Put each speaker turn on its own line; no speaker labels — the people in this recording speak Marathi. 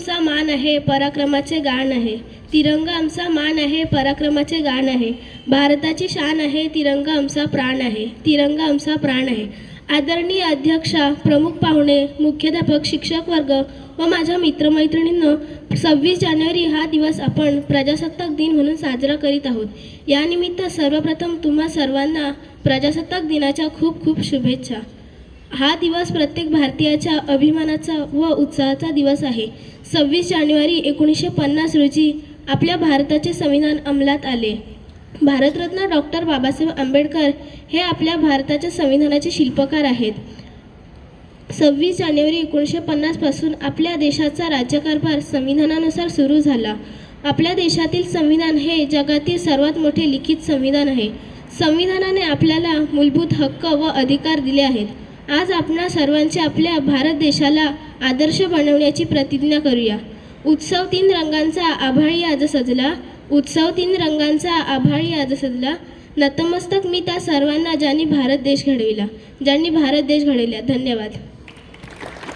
आमचा मान आहे, पराक्रमाचे गाण आहे. तिरंगा आमचा मान आहे, पराक्रमाचे गाण आहे. भारताची शान आहे, तिरंगा आमचा प्राण आहे. तिरंगा आमचा प्राण आहे. आदरणीय अध्यक्षा, प्रमुख पाहुणे, मुख्याध्यापक, शिक्षक वर्ग व माझ्या मित्रमैत्रिणींनो, 26 जानेवारी हा दिवस आपण प्रजासत्ताक दिन म्हणून साजरा करीत आहोत. यानिमित्त सर्वप्रथम तुम्हा सर्वांना प्रजासत्ताक दिनाच्या खूप खूप शुभेच्छा. हा दिवस प्रत्येक भारतीयाच्या अभिमानाचा व उत्साहाचा दिवस आहे. 26 जानेवारी 1950 रोजी आपल्या भारताचे संविधान अंमलात आले. भारतरत्न डॉक्टर बाबासाहेब आंबेडकर हे आपल्या भारताच्या संविधानाचे शिल्पकार आहेत. 26 जानेवारी 1950 पासून आपल्या देशाचा राज्यकारभार संविधानानुसार सुरू झाला. आपल्या देशातील संविधान हे जगातील सर्वात मोठे लिखित संविधान आहे. संविधानाने आपल्याला मूलभूत हक्क व अधिकार दिले आहेत. आज आपणा सर्वांची आपल्या भारत देशाला आदर्श बनवण्याची प्रतिज्ञा करूया. उत्सव तीन रंगांचा आभाळी आज सजला. उत्सव तीन रंगांचा आभाळी आज सजला. नतमस्तक मी त्या सर्वांना ज्यांनी भारत देश घडविला. धन्यवाद.